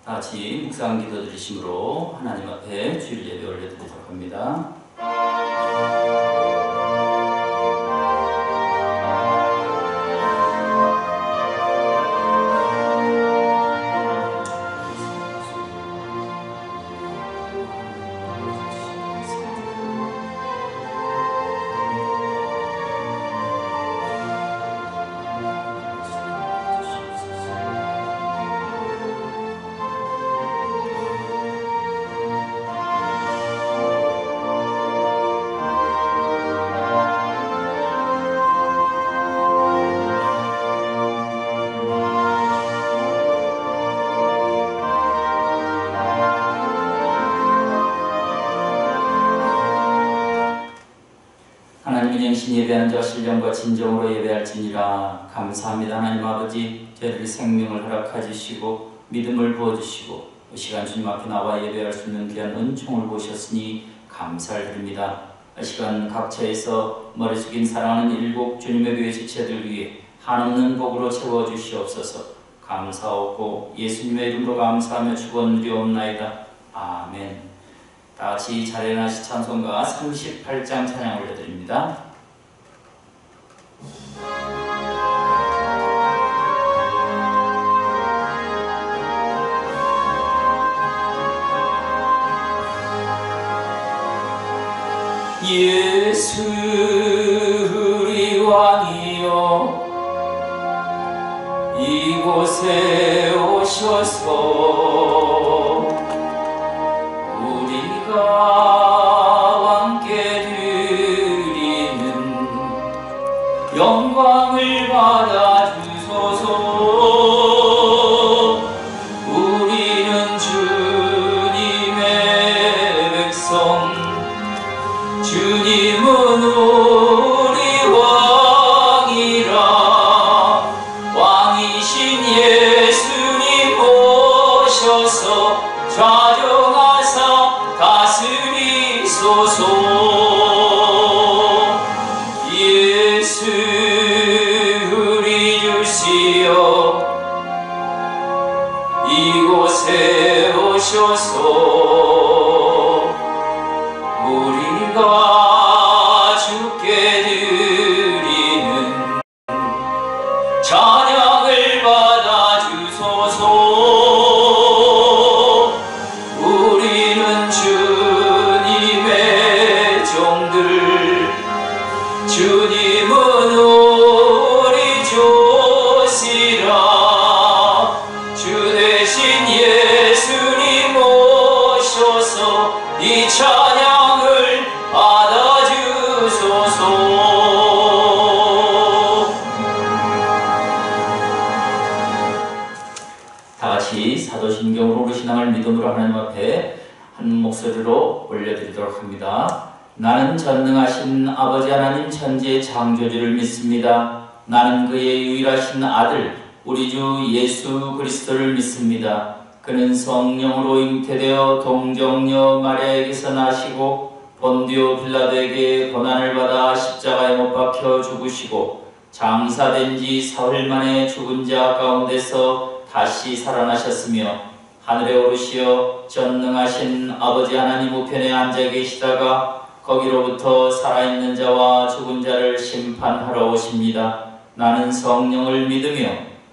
다 같이 묵상 기도 드리심으로 하나님 앞에 주일 예배 올려드리도록 합니다. 예배하는 자 신령과 진정으로 예배할지니라. 감사합니다. 하나님 아버지, 저희들 생명을 허락해 주시고 믿음을 부어주시고 이 시간 주님 앞에 나와 예배할 수 있는 귀한 은총을 보셨으니 감사를 드립니다. 이 시간 각처에서 머리 숙인 사랑하는 일곱 주님의 교회 지체들 위해 한없는 복으로 채워주시옵소서. 감사하고 예수님의 이름으로 감사하며 축원드리옵나이다. 아멘. 다 같이 자리나시 찬송가 38장 찬양 올려드립니다. 예수 우리 왕이여 이곳에 오셔서 우리가 왕께 드리는 영광을 받아주소서. 우리는 주님의 백성, 주님은 우리 왕이라. 왕이신 예수님 오셔서 좌정하사 다스리소서. 예수 우리 주시여 이곳에 오셔서 우리가 주께 드리는 찬양을 받아주소서. 우리는 주님의 종들, 주님은 우리 조시라. 주 대신 예수님 오셔서 이 찬양을 받아주소서. 다같이 사도신경으로 우리 신앙을 믿음으로 하나님 앞에 한 목소리로 올려드리도록 합니다. 나는 전능하신 아버지 하나님 천지의 창조주를 믿습니다. 나는 그의 유일하신 아들 우리 주 예수 그리스도를 믿습니다. 그는 성령으로 잉태되어 동정녀 마리아에게서 나시고 본디오 빌라도에게 고난을 받아 십자가에 못 박혀 죽으시고 장사된 지 사흘 만에 죽은 자 가운데서 다시 살아나셨으며 하늘에 오르시어 전능하신 아버지 하나님 우편에 앉아 계시다가 거기로부터 살아있는 자와 죽은 자를 심판하러 오십니다. 나는 성령을 믿으며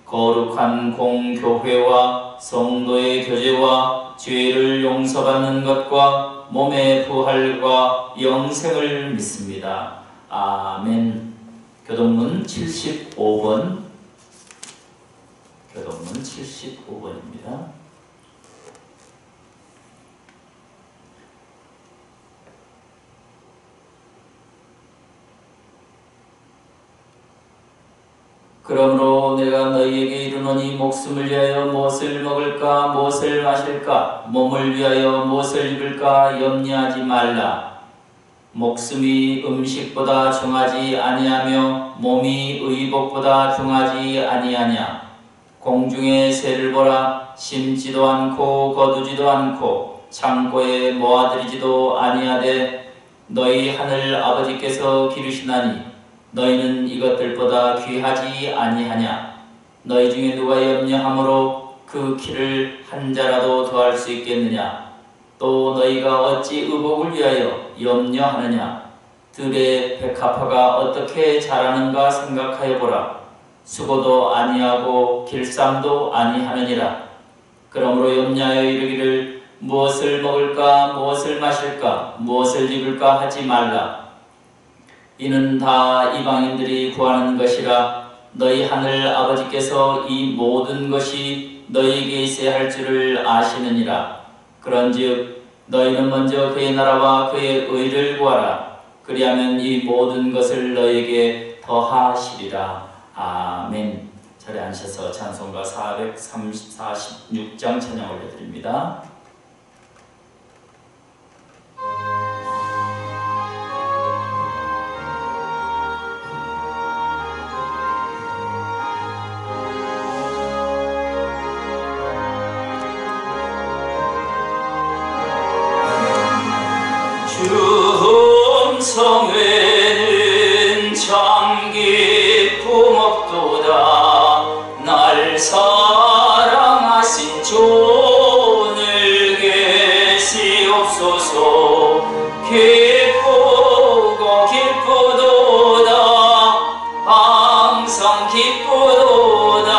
거룩한 공교회와 성도의 교제와 죄를 용서받는 것과 몸의 부활과 영생을 믿습니다. 아멘. 교동문 75번 교동문 75번입니다. 그러므로 내가 너희에게 이르노니 목숨을 위하여 무엇을 먹을까 무엇을 마실까 몸을 위하여 무엇을 입을까 염려하지 말라. 목숨이 음식보다 중하지 아니하며 몸이 의복보다 중하지 아니하냐. 공중의 새를 보라. 심지도 않고 거두지도 않고 창고에 모아들이지도 아니하되 너희 하늘 아버지께서 기르시나니 너희는 이것들보다 귀하지 아니하냐. 너희 중에 누가 염려함으로 그 키를 한 자라도 더할 수 있겠느냐? 또 너희가 어찌 의복을 위하여 염려하느냐? 들의 백합화가 어떻게 자라는가 생각하여 보라. 수고도 아니하고 길쌈도 아니하느니라. 그러므로 염려하여 이르기를 무엇을 먹을까 무엇을 마실까 무엇을 입을까 하지 말라. 이는 다 이방인들이 구하는 것이라. 너희 하늘 아버지께서 이 모든 것이 너희에게 있어야 할 줄을 아시느니라. 그런즉 너희는 먼저 그의 나라와 그의 의를 구하라. 그리하면 이 모든 것을 너희에게 더하시리라. 아멘. 자리에 앉으셔서 찬송가 446장 찬양 올려드립니다. 성회는 참 기쁨 없도다. 날 사랑하신 존을 계시옵소서. 기쁘고 기쁘도다. 항상 기쁘도다.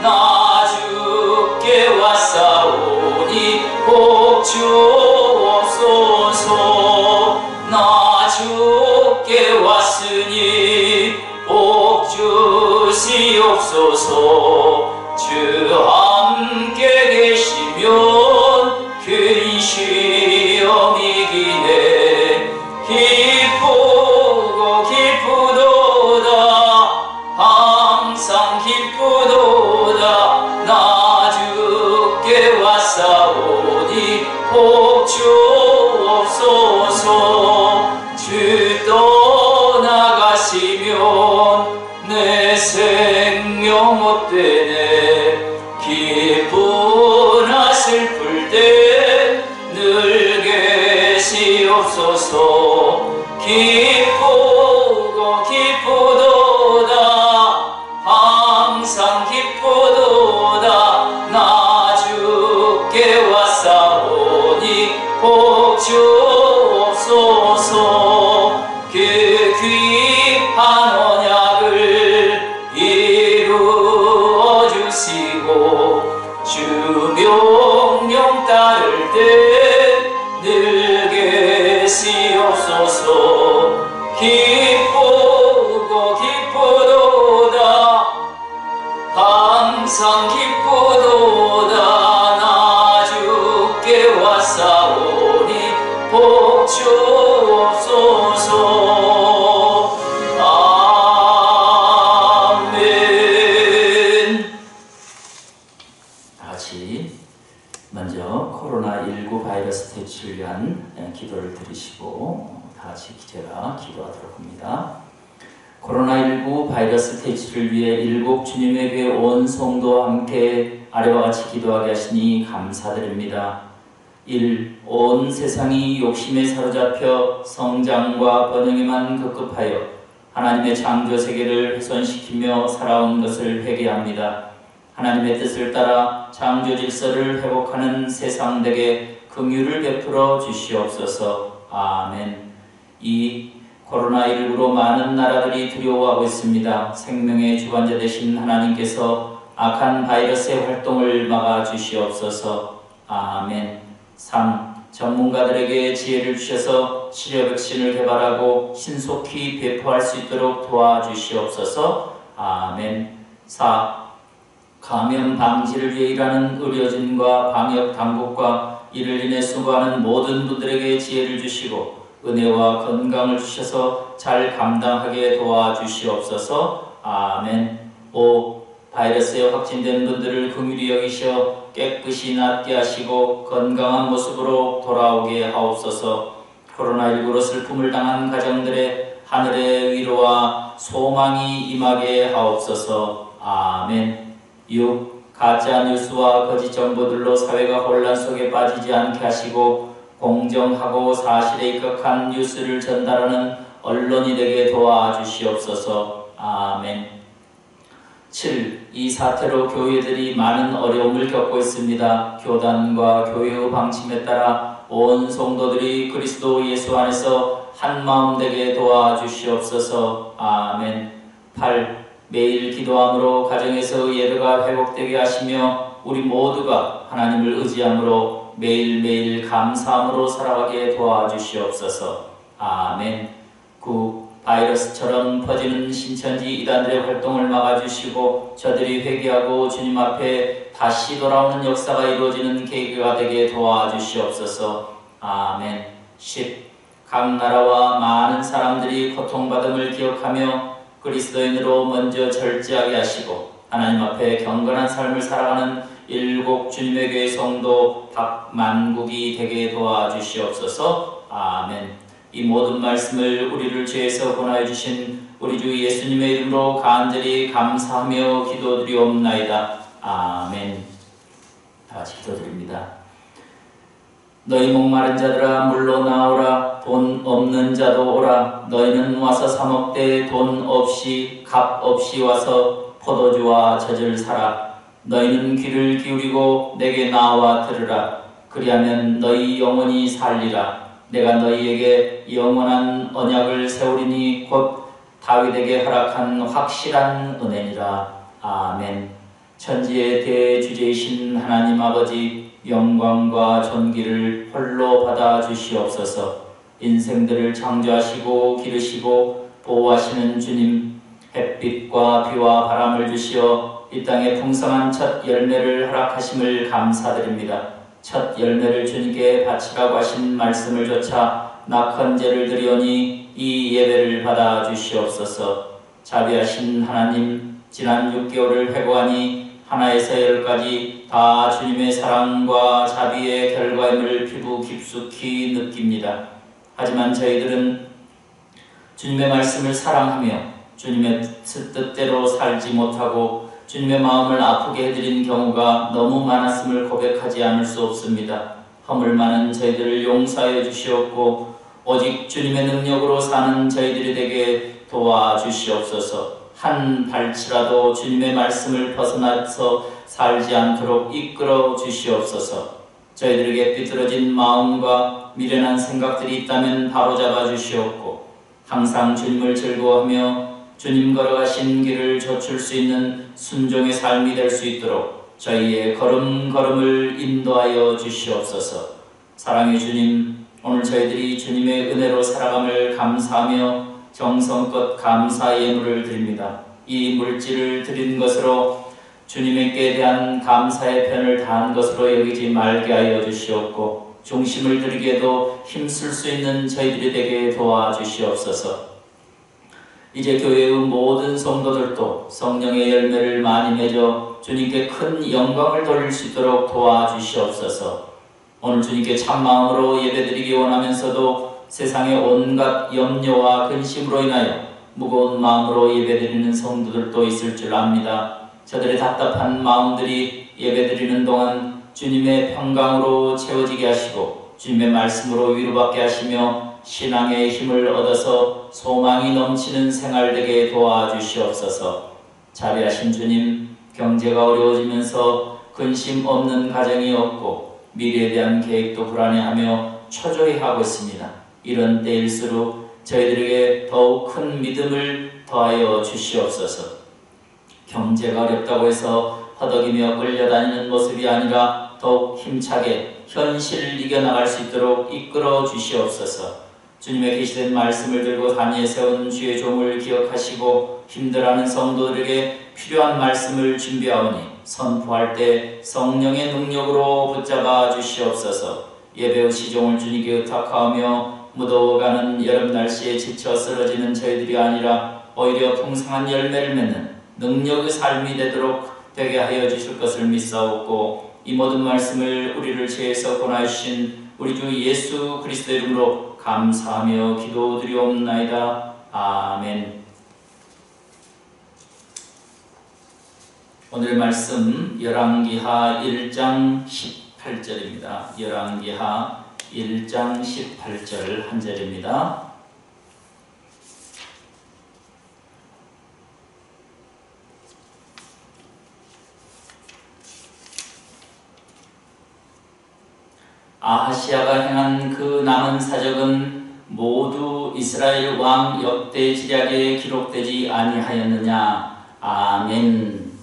나 주께 왔사오니 복 주옵소서. 나 주께 왔으니 복 주시옵소서. 주 함께 계시면 근시험 이기네. 기쁘고 기쁘도다. 항상 기쁘도다. 나 주께 왔사오니 복 주옵소서. 주 떠나가시면 내 생명 못되네. 기쁘나 슬플 때 늘 계시옵소서. 기쁘고 기쁘도다. 항상 기쁘도다. 나 주께 왔사오니 복 주옵소서. 그 귀한 언약을 이루어 주시고 주 명령 따를 때 늘 계시옵소서. 기쁘고 기쁘도다. 항상 기쁘도다. 나 주께 왔사오니 복 주옵소서. 아멘. 다같이 먼저 코로나19 바이러스 대치를 위한 기도를 드리시고 다같이 제가 기도하도록 합니다. 코로나19 바이러스 대치를 위해 일곱 주님의 교회 온 성도와 함께 아래와 같이 기도하게 하시니 감사드립니다. 1. 온 세상이 욕심에 사로잡혀 성장과 번영에만 급급하여 하나님의 창조 세계를 훼손시키며 살아온 것을 회개합니다. 하나님의 뜻을 따라 창조 질서를 회복하는 세상들에게 긍휼을 베풀어 주시옵소서. 아멘. 2. 코로나19로 많은 나라들이 두려워하고 있습니다. 생명의 주관자 되신 하나님께서 악한 바이러스의 활동을 막아 주시옵소서. 아멘. 3. 전문가들에게 지혜를 주셔서 치료 백신을 개발하고 신속히 배포할 수 있도록 도와주시옵소서. 아멘. 4. 감염 방지를 위해 일하는 의료진과 방역 당국과 이를 인해 수고하는 모든 분들에게 지혜를 주시고 은혜와 건강을 주셔서 잘 감당하게 도와주시옵소서. 아멘. 5. 바이러스에 확진된 분들을 긍휼히 여기셔 깨끗이 낫게 하시고 건강한 모습으로 돌아오게 하옵소서. 코로나19로 슬픔을 당한 가정들의 하늘의 위로와 소망이 임하게 하옵소서. 아멘. 6. 가짜 뉴스와 거짓 정보들로 사회가 혼란 속에 빠지지 않게 하시고 공정하고 사실에 입각한 뉴스를 전달하는 언론이 되게 도와주시옵소서. 아멘. 7. 이 사태로 교회들이 많은 어려움을 겪고 있습니다. 교단과 교회의 방침에 따라 온 성도들이 그리스도 예수 안에서 한 마음 되게 도와주시옵소서. 아멘. 8. 매일 기도함으로 가정에서 예배가 회복되게 하시며 우리 모두가 하나님을 의지함으로 매일매일 감사함으로 살아가게 도와주시옵소서. 아멘. 9. 바이러스처럼 퍼지는 신천지 이단들의 활동을 막아주시고 저들이 회개하고 주님 앞에 다시 돌아오는 역사가 이루어지는 계기가 되게 도와주시옵소서. 아멘. 10. 각 나라와 많은 사람들이 고통받음을 기억하며 그리스도인으로 먼저 절제하게 하시고 하나님 앞에 경건한 삶을 살아가는 일곱 주님의 교회 성도 박만국이 되게 도와주시옵소서. 아멘. 이 모든 말씀을 우리를 죄에서 권하여 주신 우리 주 예수님의 이름으로 간절히 감사하며 기도드리옵나이다. 아멘. 다 같이 기도드립니다. 너희 목마른 자들아 물로 나오라. 돈 없는 자도 오라. 너희는 와서 사 먹되 돈 없이 값 없이 와서 포도주와 젖을 사라. 너희는 귀를 기울이고 내게 나와 들으라. 그리하면 너희 영혼이 살리라. 내가 너희에게 영원한 언약을 세우리니 곧 다윗에게 허락한 확실한 은혜니라. 아멘. 천지의 대주제이신 하나님 아버지, 영광과 존귀를 홀로 받아 주시옵소서. 인생들을 창조하시고 기르시고 보호하시는 주님, 햇빛과 비와 바람을 주시어 이 땅에 풍성한 첫 열매를 허락하심을 감사드립니다. 첫 열매를 주님께 바치라고 하신 말씀을 조차 낙헌제를 드리오니 이 예배를 받아 주시옵소서. 자비하신 하나님, 지난 6개월을 회고하니 하나에서 10까지 다 주님의 사랑과 자비의 결과임을 피부 깊숙이 느낍니다. 하지만 저희들은 주님의 말씀을 사랑하며 주님의 뜻대로 살지 못하고 주님의 마음을 아프게 해드린 경우가 너무 많았음을 고백하지 않을 수 없습니다. 허물 많은 저희들을 용서하여 주시옵고 오직 주님의 능력으로 사는 저희들이 되게 도와주시옵소서. 한 발치라도 주님의 말씀을 벗어나서 살지 않도록 이끌어 주시옵소서. 저희들에게 삐뚤어진 마음과 미련한 생각들이 있다면 바로잡아 주시옵고 항상 주님을 즐거워하며 주님 걸어가신 길을 젖출 수 있는 순종의 삶이 될 수 있도록 저희의 걸음걸음을 인도하여 주시옵소서. 사랑의 주님, 오늘 저희들이 주님의 은혜로 살아감을 감사하며 정성껏 감사 예물을 드립니다. 이 물질을 드린 것으로 주님께 대한 감사의 편을 다한 것으로 여기지 말게 하여 주시옵고 중심을 드리기에도 힘쓸 수 있는 저희들이 되게 도와주시옵소서. 이제 교회의 모든 성도들도 성령의 열매를 많이 맺어 주님께 큰 영광을 돌릴 수 있도록 도와주시옵소서. 오늘 주님께 참마음으로 예배드리기 원하면서도 세상의 온갖 염려와 근심으로 인하여 무거운 마음으로 예배드리는 성도들도 있을 줄 압니다. 저들의 답답한 마음들이 예배드리는 동안 주님의 평강으로 채워지게 하시고 주님의 말씀으로 위로받게 하시며 신앙의 힘을 얻어서 소망이 넘치는 생활 되게 도와주시옵소서. 자비하신 주님, 경제가 어려워지면서 근심 없는 가정이 없고 미래에 대한 계획도 불안해하며 초조해하고 있습니다. 이런 때일수록 저희들에게 더욱 큰 믿음을 더하여 주시옵소서. 경제가 어렵다고 해서 허덕이며 끌려다니는 모습이 아니라 더욱 힘차게 현실을 이겨나갈 수 있도록 이끌어 주시옵소서. 주님의 계시된 말씀을 들고 단위에 세운 주의 종을 기억하시고 힘들어하는 성도들에게 필요한 말씀을 준비하오니 선포할 때 성령의 능력으로 붙잡아 주시옵소서. 예배의 시종을 주님께 의탁하오며 무더워가는 여름 날씨에 지쳐 쓰러지는 저희들이 아니라 오히려 풍성한 열매를 맺는 능력의 삶이 되게 하여 주실 것을 믿사옵고 이 모든 말씀을 우리를 죄에서 권하여 주신 우리 주 예수 그리스도 이름으로 감사하며 기도드리옵나이다. 아멘. 오늘의 말씀 열왕기하 1장 18절입니다. 열왕기하 1장 18절 한 절입니다. 아하시아가 행한 그 남은 사적은 모두 이스라엘 왕 역대 지략에 기록되지 아니하였느냐. 아멘.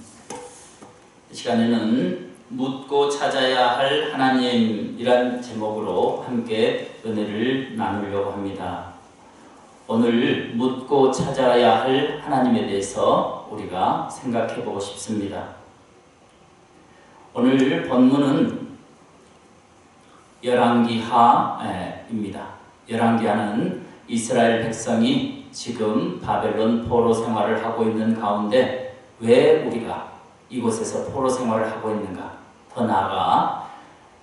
이 시간에는 묻고 찾아야 할 하나님이란 제목으로 함께 은혜를 나누려고 합니다. 오늘 묻고 찾아야 할 하나님에 대해서 우리가 생각해 보고 싶습니다. 오늘 본문은 열왕기하입니다. 열왕기하는 이스라엘 백성이 지금 바벨론 포로 생활을 하고 있는 가운데 왜 우리가 이곳에서 포로 생활을 하고 있는가? 더 나아가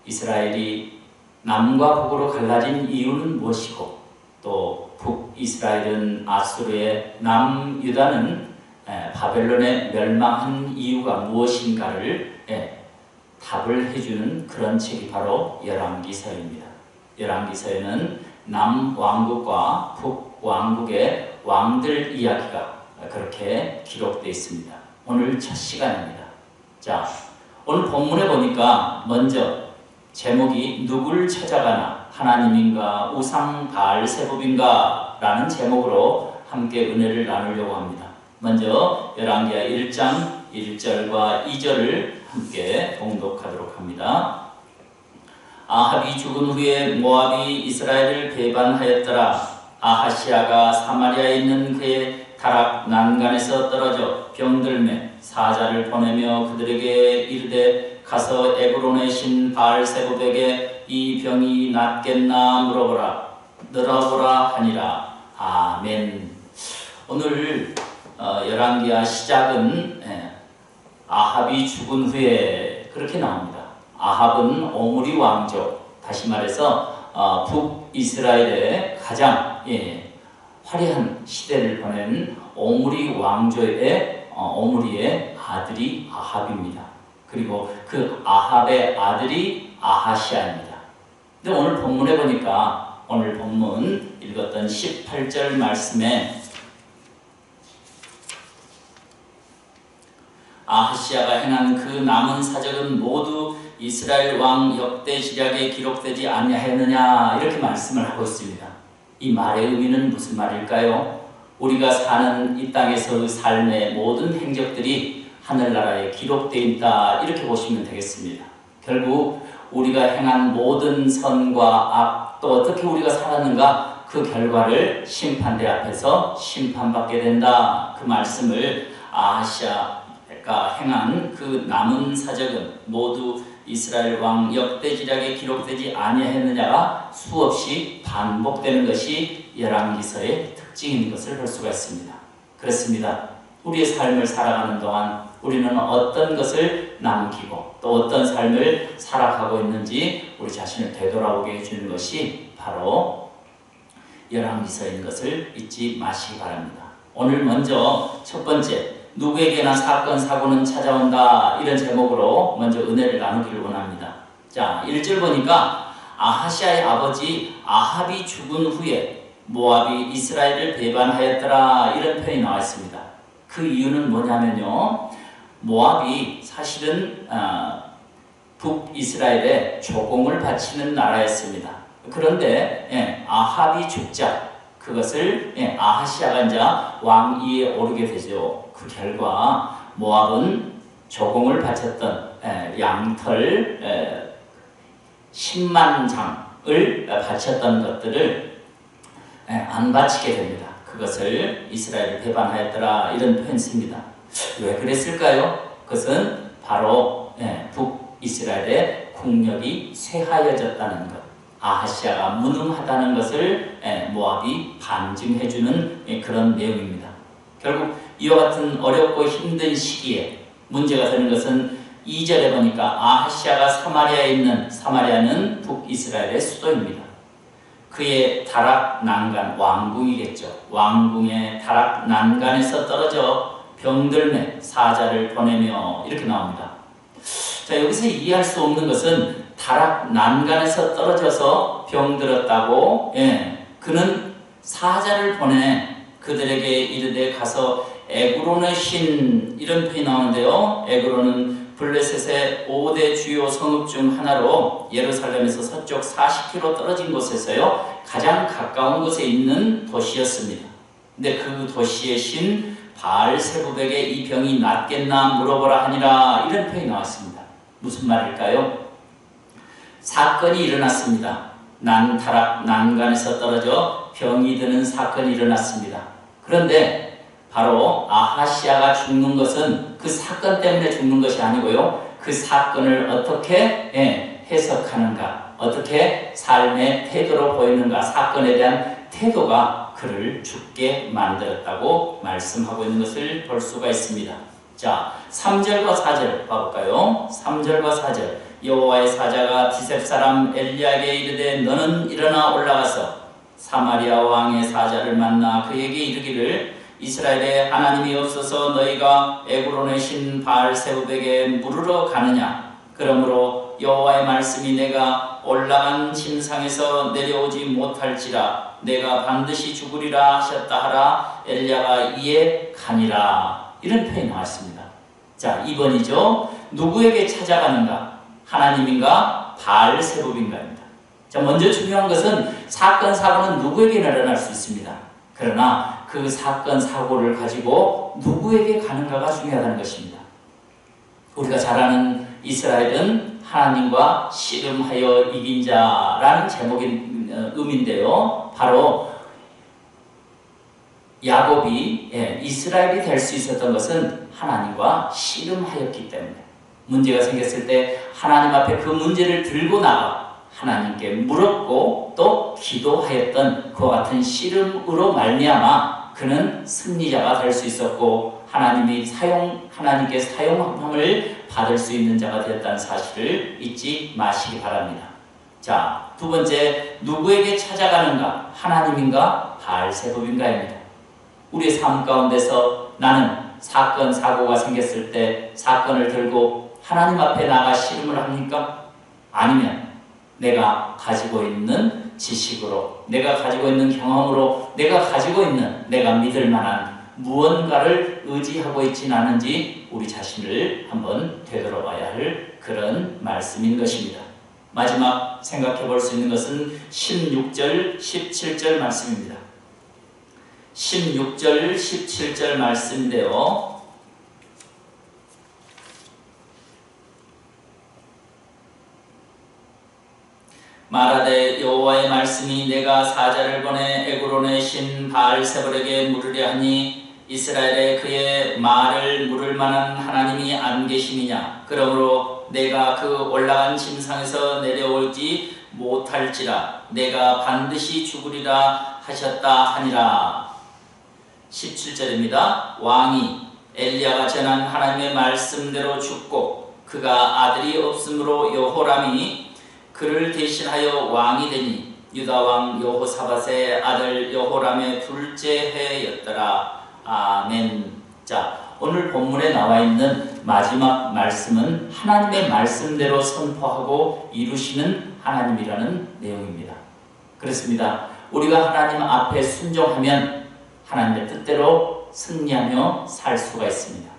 이스라엘이 남과 북으로 갈라진 이유는 무엇이고 또 북이스라엘은 아수르의 남유다는 바벨론에 멸망한 이유가 무엇인가를 답을 해주는 그런 책이 바로 열왕기서입니다. 열왕기서에는 남왕국과 북왕국의 왕들 이야기가 그렇게 기록되어 있습니다. 오늘 첫 시간입니다. 자, 오늘 본문에 보니까 먼저 제목이 누굴 찾아가나 하나님인가 우상 바알세붑인가 라는 제목으로 함께 은혜를 나누려고 합니다. 먼저 열왕기하 1장 1절과 2절을 함께 봉독하도록 합니다. 아합이 죽은 후에 모압이 이스라엘을 배반하였더라. 아하시아가 사마리아에 있는 그의 다락 난간에서 떨어져 병들매 사자를 보내며 그들에게 이르되 가서 에그론의 신 바알세붑에게 이 병이 낫겠나 물어보라 하니라. 아멘. 오늘 열왕기하 시작은 아합이 죽은 후에 그렇게 나옵니다. 아합은 오므리 왕족, 다시 말해서 북이스라엘의 가장 화려한 시대를 보낸 오므리 왕조의 오므리의 아들이 아합입니다. 그리고 그 아합의 아들이 아하시아입니다. 근데 오늘 본문에 보니까 오늘 본문 읽었던 18절 말씀에 아하시아가 행한 그 남은 사적은 모두 이스라엘 왕 역대 지략에 기록되지 아니하였느냐 이렇게 말씀을 하고 있습니다. 이 말의 의미는 무슨 말일까요? 우리가 사는 이 땅에서의 삶의 모든 행적들이 하늘나라에 기록되어 있다 이렇게 보시면 되겠습니다. 결국 우리가 행한 모든 선과 악 또 어떻게 우리가 살았는가 그 결과를 심판대 앞에서 심판받게 된다. 그 말씀을 아하시아가 행한 그 남은 사적은 모두 이스라엘 왕 역대 지략에 기록되지 아니하였느냐가 수없이 반복되는 것이 열왕기서의 특징인 것을 볼 수가 있습니다. 그렇습니다. 우리의 삶을 살아가는 동안 우리는 어떤 것을 남기고 또 어떤 삶을 살아가고 있는지 우리 자신을 되돌아보게 해주는 것이 바로 열왕기서인 것을 잊지 마시기 바랍니다. 오늘 먼저 첫 번째 누구에게나 사건 사고는 찾아온다 이런 제목으로 먼저 은혜를 나누기를 원합니다. 자, 1절 보니까 아하시아의 아버지 아합이 죽은 후에 모압이 이스라엘을 배반하였더라 이런 표현이 나와 있습니다. 그 이유는 뭐냐면요, 모압이 사실은 북이스라엘에 조공을 바치는 나라였습니다. 그런데 아합이 죽자 그것을 아하시아가 이제 왕위에 오르게 되죠. 그 결과 모압은 조공을 바쳤던 양털 10만 장을 바쳤던 것들을 안 바치게 됩니다. 그것을 이스라엘을 배반하였더라 이런 표현 씁니다. 왜 그랬을까요? 그것은 바로 북이스라엘의 국력이 쇠하여졌다는 것, 아하시아가 무능하다는 것을 모압이 반증해주는 그런 내용입니다. 결국 이와 같은 어렵고 힘든 시기에 문제가 되는 것은 2절에 보니까 아하시아가 사마리아에 있는, 사마리아는 북이스라엘의 수도입니다. 그의 다락 난간, 왕궁이겠죠. 왕궁의 다락 난간에서 떨어져 병들매 사자를 보내며 이렇게 나옵니다. 자, 여기서 이해할 수 없는 것은 다락 난간에서 떨어져서 병들었다고 그는 사자를 보내 그들에게 이르되 가서 에그론의 신 이런 표현이 나오는데요. 에그론은 블레셋의 5대 주요 성읍 중 하나로 예루살렘에서 서쪽 40km 떨어진 곳에서요 가장 가까운 곳에 있는 도시였습니다. 근데 그 도시의 신 바알세부백에 이 병이 낫겠나 물어보라 하니라, 이런 표현이 나왔습니다. 무슨 말일까요? 사건이 일어났습니다. 난타락, 난간에서 떨어져 병이 드는 사건이 일어났습니다. 그런데 바로 아하시아가 죽는 것은 그 사건 때문에 죽는 것이 아니고요, 그 사건을 어떻게 해석하는가, 어떻게 삶의 태도로 보이는가, 사건에 대한 태도가 그를 죽게 만들었다고 말씀하고 있는 것을 볼 수가 있습니다. 자, 3절과 4절 봐볼까요? 3절과 4절. 여호와의 사자가 디셉 사람 엘리야에게 이르되 너는 일어나 올라가서 사마리아 왕의 사자를 만나 그에게 이르기를 이스라엘에 하나님이 없어서 너희가 에그론의 신 바알세부백에 물으러 가느냐? 그러므로 여호와의 말씀이 내가 올라간 침상에서 내려오지 못할지라 내가 반드시 죽으리라 하셨다 하라. 엘리야가 이에 가니라. 이런 표현이 나왔습니다. 자, 2번이죠. 누구에게 찾아가는가? 하나님인가? 바알세부백인가입니다. 자, 먼저 중요한 것은 사건, 사고는 누구에게나 일어날 수 있습니다. 그러나 그 사건, 사고를 가지고 누구에게 가는가가 중요하다는 것입니다. 우리가 잘 아는 이스라엘은 하나님과 씨름하여 이긴 자라는 제목인 의미인데요. 바로 야곱이 이스라엘이 될 수 있었던 것은 하나님과 씨름하였기 때문에, 문제가 생겼을 때 하나님 앞에 그 문제를 들고 나가 하나님께 물었고 또 기도하였던 그와 같은 씨름으로 말미암아 그는 승리자가 될 수 있었고 하나님께 사용함을 받을 수 있는 자가 되었다는 사실을 잊지 마시기 바랍니다. 자, 두 번째, 누구에게 찾아가는가? 하나님인가? 바알세부백인가입니다. 우리의 삶 가운데서 나는 사건, 사고가 생겼을 때 사건을 들고 하나님 앞에 나가 씨름을 합니까? 아니면 내가 가지고 있는 지식으로, 내가 가지고 있는 경험으로, 내가 가지고 있는 내가 믿을 만한 무언가를 의지하고 있지는 않은지 우리 자신을 한번 되돌아봐야 할 그런 말씀인 것입니다. 마지막 생각해 볼 수 있는 것은 16절, 17절 말씀입니다. 16절, 17절 말씀인데요. 말하되 여호와의 말씀이 내가 사자를 보내 에그론의 신 바알세불에게 물으려 하니 이스라엘에 그의 말을 물을 만한 하나님이 안 계심이냐? 그러므로 내가 그 올라간 침상에서 내려오지 못할지라 내가 반드시 죽으리라 하셨다 하니라. 17절입니다. 왕이 엘리야가 전한 하나님의 말씀대로 죽고 그가 아들이 없으므로 여호람이 그를 대신하여 왕이 되니 유다왕 여호사밧의 아들 여호람의 둘째 해였더라. 아멘. 자, 오늘 본문에 나와 있는 마지막 말씀은 하나님의 말씀대로 선포하고 이루시는 하나님이라는 내용입니다. 그렇습니다. 우리가 하나님 앞에 순종하면 하나님의 뜻대로 승리하며 살 수가 있습니다.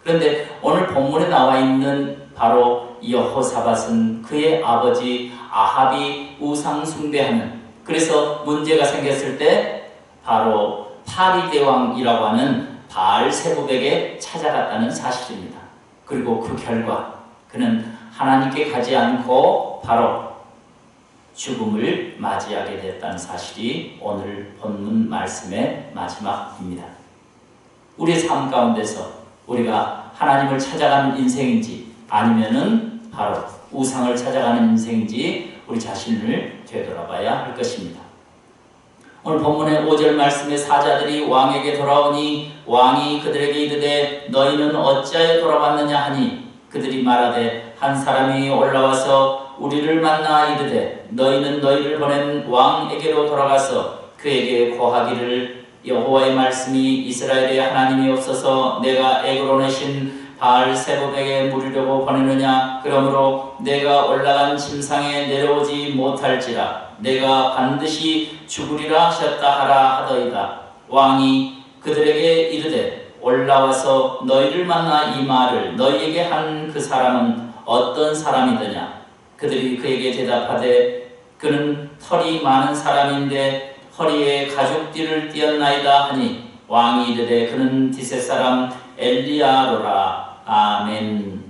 그런데 오늘 본문에 나와 있는 바로 여호사밧은 그의 아버지 아합이 우상 숭배하는, 그래서 문제가 생겼을 때 바로 파리대왕이라고 하는 바알세부백에 찾아갔다는 사실입니다. 그리고 그 결과 그는 하나님께 가지 않고 바로 죽음을 맞이하게 됐다는 사실이 오늘 본문 말씀의 마지막입니다. 우리의 삶 가운데서 우리가 하나님을 찾아가는 인생인지 아니면은 바로 우상을 찾아가는 인생인지 우리 자신을 되돌아봐야 할 것입니다. 오늘 본문의 5절 말씀에 사자들이 왕에게 돌아오니 왕이 그들에게 이르되 너희는 어찌하여 돌아왔느냐 하니 그들이 말하되 한 사람이 올라와서 우리를 만나 이르되 너희는 너희를 보낸 왕에게로 돌아가서 그에게 고하기를 여호와의 말씀이 이스라엘에 하나님이 없어서 내가 에그론의 신 바알세부백에 물으려고 보내느냐? 그러므로 내가 올라간 침상에 내려오지 못할지라 내가 반드시 죽으리라 하셨다 하라 하더이다. 왕이 그들에게 이르되 올라와서 너희를 만나 이 말을 너희에게 한 그 사람은 어떤 사람이더냐. 그들이 그에게 대답하되 그는 털이 많은 사람인데 허리에 가죽띠를 띠었나이다 하니 왕이 이르되 그는 디셋 사람 엘리야로라. 아멘.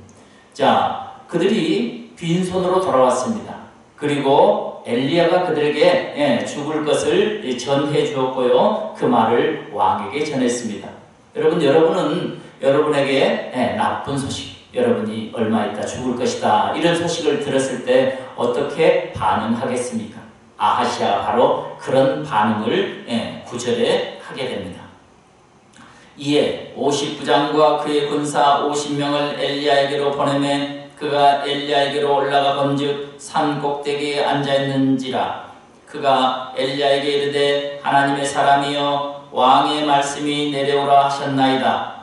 자, 그들이 빈손으로 돌아왔습니다. 그리고 엘리야가 그들에게 죽을 것을 전해 주었고요. 그 말을 왕에게 전했습니다. 여러분은 여러분에게 나쁜 소식, 여러분이 얼마 있다 죽을 것이다 이런 소식을 들었을 때 어떻게 반응하겠습니까? 아하시아가 바로 그런 반응을 9절에 하게 됩니다. 이에 50부장과 그의 군사 50명을 엘리야에게로 보내매 그가 엘리야에게로 올라가 본즉 산 꼭대기에 앉아있는지라. 그가 엘리야에게 이르되 하나님의 사람이여 왕의 말씀이 내려오라 하셨나이다.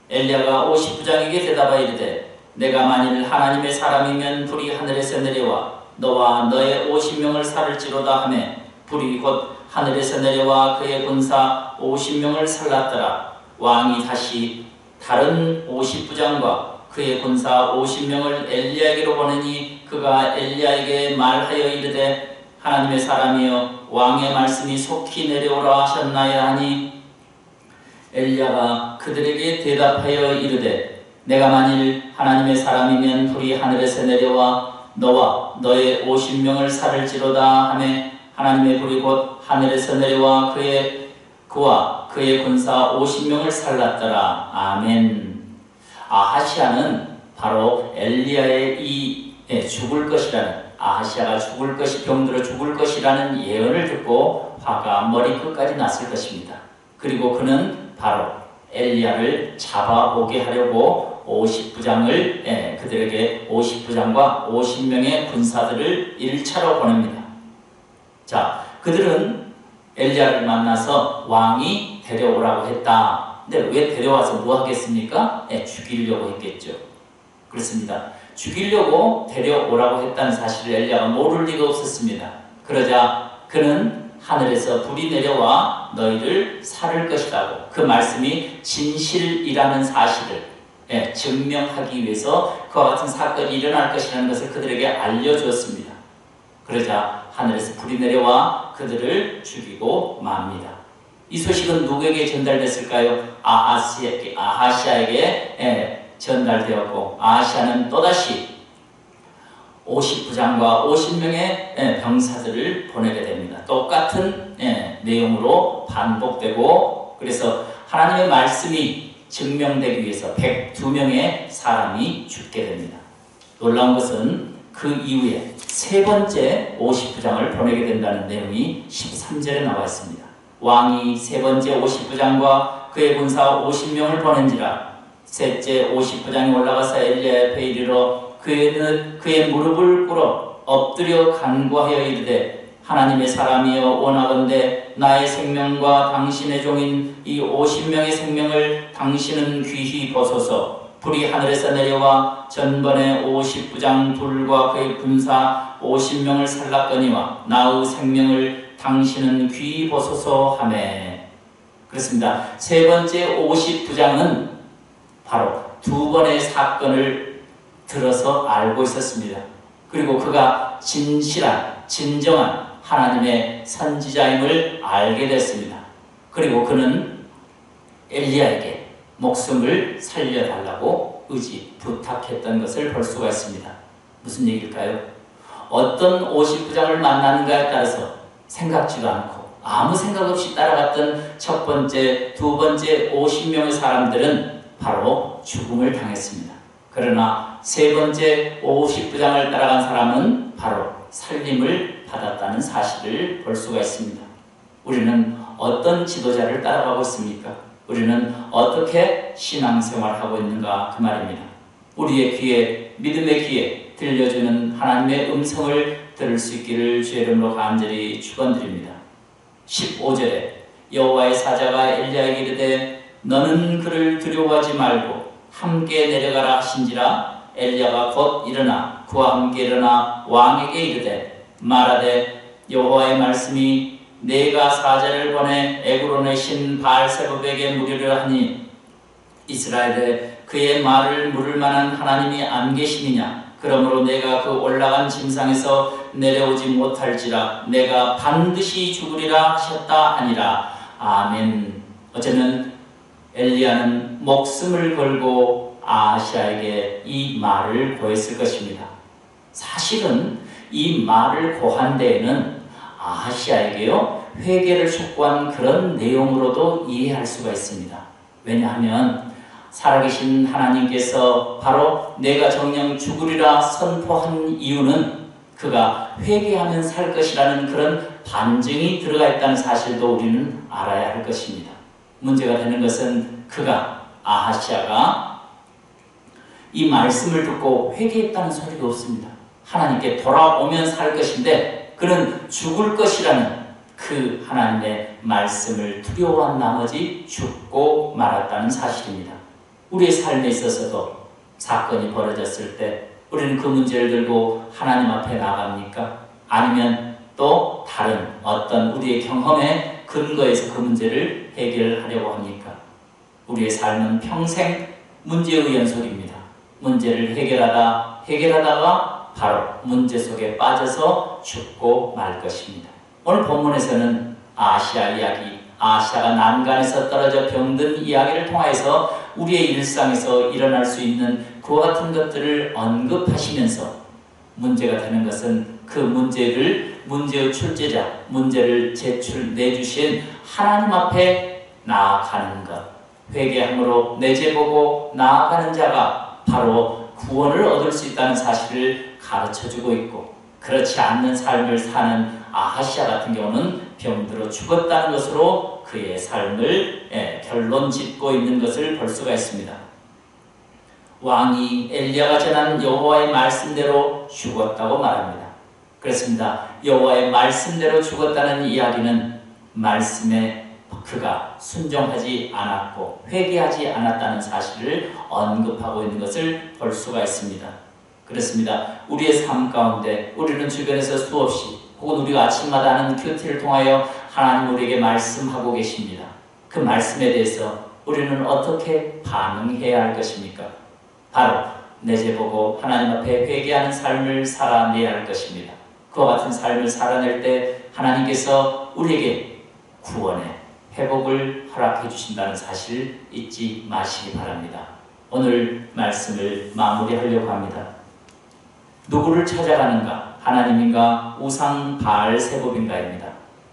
엘리야가 50부장에게 대답하여 이르되 내가 만일 하나님의 사람이면 불이 하늘에서 내려와 너와 너의 50명을 살을지로다 하매 불이 곧 하늘에서 내려와 그의 군사 50명을 살랐더라. 왕이 다시 다른 50부장과 그의 군사 50명을 엘리야에게로 보내니 그가 엘리야에게 말하여 이르되 하나님의 사람이여 왕의 말씀이 속히 내려오라 하셨나이다 하니 엘리야가 그들에게 대답하여 이르되 내가 만일 하나님의 사람이면 불이 하늘에서 내려와 너와 너의 50명을 살을지로다 하매 하나님의 불이 곧 하늘에서 내려와 그와 그의 군사 50명을 살랐더라. 아멘. 아하시아는 바로 엘리야의 죽을 것이라는, 아하시아가 죽을 것이 병들어 죽을 것이라는 예언을 듣고 화가 머리 끝까지 났을 것입니다. 그리고 그는 바로 엘리야를 잡아오게 하려고 50부장을 그들에게 50부장과 50명의 군사들을 1차로 보냅니다. 자, 그들은 엘리야를 만나서 왕이 데려오라고 했다. 근데 왜 데려와서 뭐 하겠습니까? 죽이려고 했겠죠. 그렇습니다. 죽이려고 데려오라고 했다는 사실을 엘리야가 모를 리가 없었습니다. 그러자 그는 하늘에서 불이 내려와 너희를 살을 것이라고, 그 말씀이 진실이라는 사실을 증명하기 위해서 그와 같은 사건이 일어날 것이라는 것을 그들에게 알려주었습니다. 그러자 하늘에서 불이 내려와 그들을 죽이고 맙니다. 이 소식은 누구에게 전달됐을까요? 아하시아에게 전달되었고, 아하시아는 또다시 50부장과 50명의 병사들을 보내게 됩니다. 똑같은 내용으로 반복되고, 그래서 하나님의 말씀이 증명되기 위해서 102명의 사람이 죽게 됩니다. 놀라운 것은 그 이후에 세 번째 50부장을 보내게 된다는 내용이 13절에 나와 있습니다. 왕이 세 번째 50부장과 그의 군사 50명을 보낸지라. 셋째 50부장이 올라가서 엘리야 앞에 이르러 그의 무릎을 꿇어 엎드려 간구하여 이르되 하나님의 사람이여 원하건대 나의 생명과 당신의 종인 이 50명의 생명을 당신은 귀히 보소서. 불이 하늘에서 내려와 전번에 50부장 둘과 그의 군사 50명을 살랐거니와 나의 생명을 당신은 귀히 보소서 하매. 그렇습니다. 세 번째 50부장은 바로 두 번의 사건을 들어서 알고 있었습니다. 그리고 그가 진정한 하나님의 선지자임을 알게 됐습니다. 그리고 그는 엘리야에게 목숨을 살려달라고 부탁했던 것을 볼 수가 있습니다. 무슨 얘기일까요? 어떤 50부장을 만나는가에 따라서 생각지도 않고 아무 생각 없이 따라갔던 첫 번째, 두 번째 50명의 사람들은 바로 죽음을 당했습니다. 그러나 세 번째 50부장을 따라간 사람은 바로 살림을 받았다는 사실을 볼 수가 있습니다. 우리는 어떤 지도자를 따라가고 있습니까? 우리는 어떻게 신앙생활하고 있는가 그 말입니다. 우리의 귀에, 믿음의 귀에 들려주는 하나님의 음성을 들을 수 있기를 주의 이름으로 간절히 축원드립니다. 15절에 여호와의 사자가 엘리야에게 이르되 너는 그를 두려워하지 말고 함께 내려가라 하신지라. 엘리야가 곧 일어나 그와 함께 일어나 왕에게 이르되 말하되 여호와의 말씀이 내가 사자를 보내 에그론의 신 바알세불에게 물으려 하니 이스라엘에 그의 말을 물을 만한 하나님이 안 계시느냐? 그러므로 내가 그 올라간 짐상에서 내려오지 못할지라 내가 반드시 죽으리라 하셨다 하니라. 아멘. 어쩌면 엘리야는 목숨을 걸고 아하시아에게 이 말을 고했을 것입니다. 사실은 이 말을 고한 데에는 아하시아에게요 회개를 촉구한 그런 내용으로도 이해할 수가 있습니다. 왜냐하면 살아계신 하나님께서 바로 내가 정녕 죽으리라 선포한 이유는 그가 회개하면 살 것이라는 그런 반증이 들어가 있다는 사실도 우리는 알아야 할 것입니다. 문제가 되는 것은 아하시아가 이 말씀을 듣고 회개했다는 소리가 없습니다. 하나님께 돌아오면 살 것인데 그는 죽을 것이라는 그 하나님의 말씀을 두려워한 나머지 죽고 말았다는 사실입니다. 우리의 삶에 있어서도 사건이 벌어졌을 때 우리는 그 문제를 들고 하나님 앞에 나갑니까? 아니면 또 다른 어떤 우리의 경험에 근거해서 그 문제를 해결하려고 합니까? 우리의 삶은 평생 문제의 연속입니다. 문제를 해결하다가 바로 문제 속에 빠져서 죽고 말 것입니다. 오늘 본문에서는 아하시아 이야기, 아하시아가 난간에서 떨어져 병든 이야기를 통해서 우리의 일상에서 일어날 수 있는 그와 같은 것들을 언급하시면서 문제가 되는 것은 그 문제의 출제자, 문제를 내주신 하나님 앞에 나아가는 것, 회개함으로 내재보고 나아가는 자가 바로 구원을 얻을 수 있다는 사실을 가르쳐주고 있고, 그렇지 않는 삶을 사는 아하시아 같은 경우는 병들어 죽었다는 것으로 그의 삶을 결론 짓고 있는 것을 볼 수가 있습니다. 왕이 엘리야가 전한 여호와의 말씀대로 죽었다고 말합니다. 그렇습니다. 여호와의 말씀대로 죽었다는 이야기는 말씀에 그가 순종하지 않았고 회개하지 않았다는 사실을 언급하고 있는 것을 볼 수가 있습니다. 그렇습니다. 우리의 삶 가운데 우리는 주변에서 수없이 혹은 우리가 아침마다 하는 큐티를 통하여 하나님 우리에게 말씀하고 계십니다. 그 말씀에 대해서 우리는 어떻게 반응해야 할 것입니까? 바로 내재보고 하나님 앞에 회개하는 삶을 살아내야 할 것입니다. 그와 같은 삶을 살아낼 때 하나님께서 우리에게 구원의 회복을 허락해 주신다는 사실 잊지 마시기 바랍니다. 오늘 말씀을 마무리하려고 합니다. 누구를 찾아가는가? 하나님인가? 우상 바알세봅인가입니다.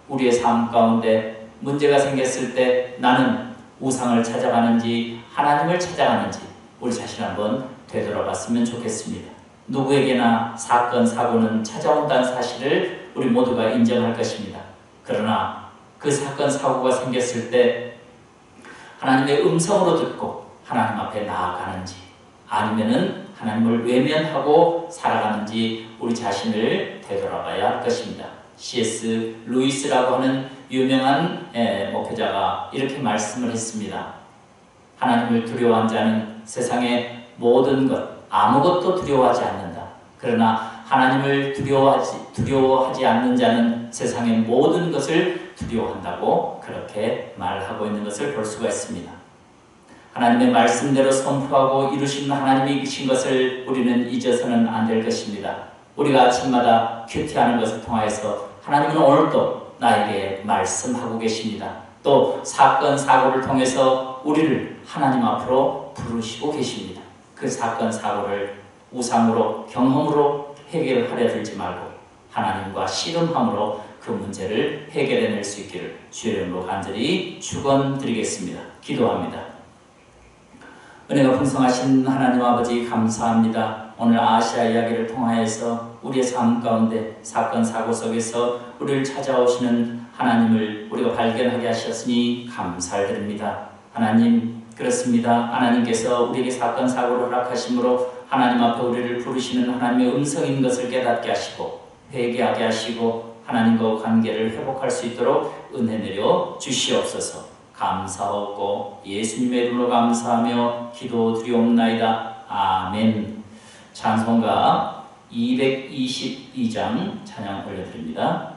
우리의 삶 가운데 문제가 생겼을 때 나는 우상을 찾아가는지 하나님을 찾아가는지 우리 자신 한번 되돌아봤으면 좋겠습니다. 누구에게나 사건, 사고는 찾아온다는 사실을 우리 모두가 인정할 것입니다. 그러나 그 사건, 사고가 생겼을 때 하나님의 음성으로 듣고 하나님 앞에 나아가는지 아니면은 하나님을 외면하고 살아가는지 우리 자신을 되돌아봐야 할 것입니다. C.S. 루이스라고 하는 유명한 목회자가 이렇게 말씀을 했습니다. 하나님을 두려워한 자는 세상의 모든 것, 아무것도 두려워하지 않는다. 그러나 하나님을 두려워하지 않는 자는 세상의 모든 것을 두려워한다고 그렇게 말하고 있는 것을 볼 수가 있습니다. 하나님의 말씀대로 선포하고 이루시는 하나님이 계신 것을 우리는 잊어서는 안 될 것입니다. 우리가 아침마다 큐티하는 것을 통하여서 하나님은 오늘도 나에게 말씀하고 계십니다. 또 사건, 사고를 통해서 우리를 하나님 앞으로 부르시고 계십니다. 그 사건, 사고를 우상으로, 경험으로 해결하려 들지 말고 하나님과 씨름함으로 그 문제를 해결해낼 수 있기를 주의 이름으로 간절히 축원드리겠습니다. 기도합니다. 은혜가 풍성하신 하나님 아버지 감사합니다. 오늘 아하시아 이야기를 통하여서 우리의 삶 가운데 사건 사고 속에서 우리를 찾아오시는 하나님을 우리가 발견하게 하셨으니 감사를 드립니다. 하나님 그렇습니다. 하나님께서 우리에게 사건 사고를 허락하심으로 하나님 앞에 우리를 부르시는 하나님의 음성인 것을 깨닫게 하시고 회개하게 하시고 하나님과 관계를 회복할 수 있도록 은혜 내려 주시옵소서. 감사하고 예수님의 이름으로 감사하며 기도드리옵나이다. 아멘. 찬송가 222장 찬양 올려드립니다.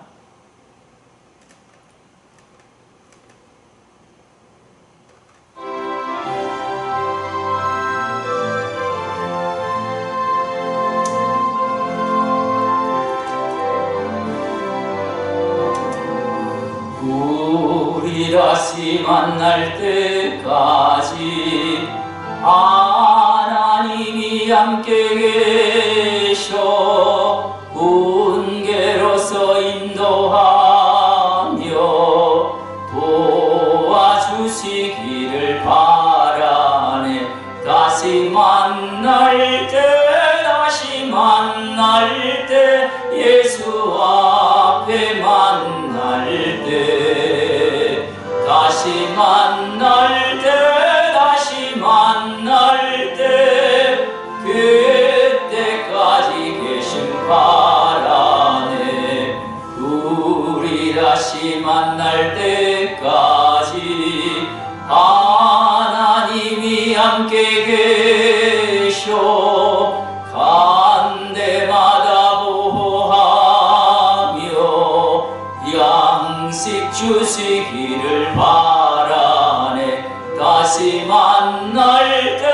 만날 때까지 하나님이 함께 계셔 운계로서 인도하며 도와주시기를 바라네. 다시 만날 때 예수 앞에 만날 때 다시 만날 때 그때까지 계심 바라네. 우리 다시 만날 때까지 하나님이 함께 계셔 간 데마다 보호하며 양식 주시기를 바라네. 다시 만날 때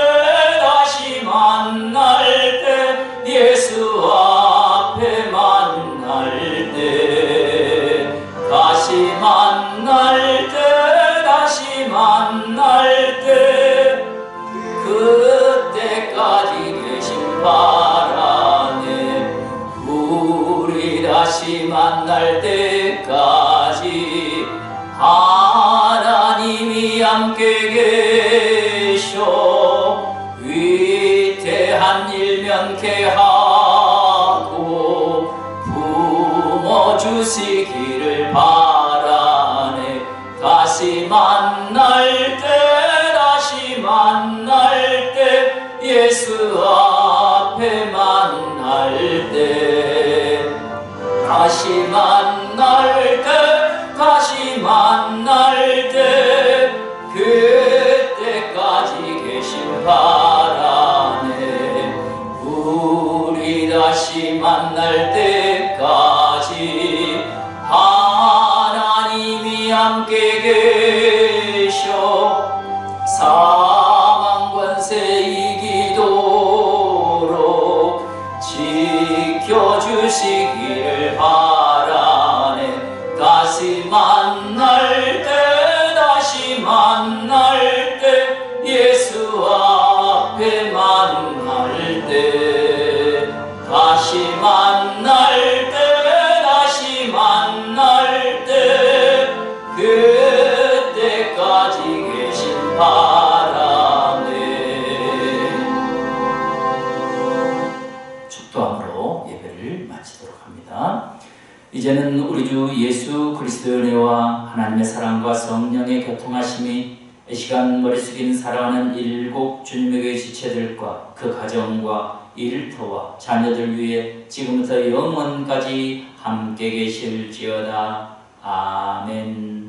예수 앞에 만날 때 다시 만날 때 그때까지 계신 바라네. 우리 다시 만날 때까지 하나님이 함께 계셔 위태한 일 면케하고 품어주시기를 바라네. 다시 만날 때 예수 앞에 만날 때 다시 만날 때 그때까지 계신 바라네. 우리 다시 만날 때까지 하나님이 함께 계셔 사망 권세 이기도록 지켜주시기를 바라네. 다시 만날 때 예수 앞에 만날 때 다시 만날 때 그때까지 계신 바라네. 축도함으로 예배를 마치도록 합니다. 이제는 우리 주 예수 그리스도의 은혜와 하나님의 사랑과 성령의 교통하심이 이 시간 머리 숙인 사랑하는 일곱 주님의 지체들과 그 가정과 일터와 자녀들 위해 지금부터 영원까지 함께 계실지어다. 아멘.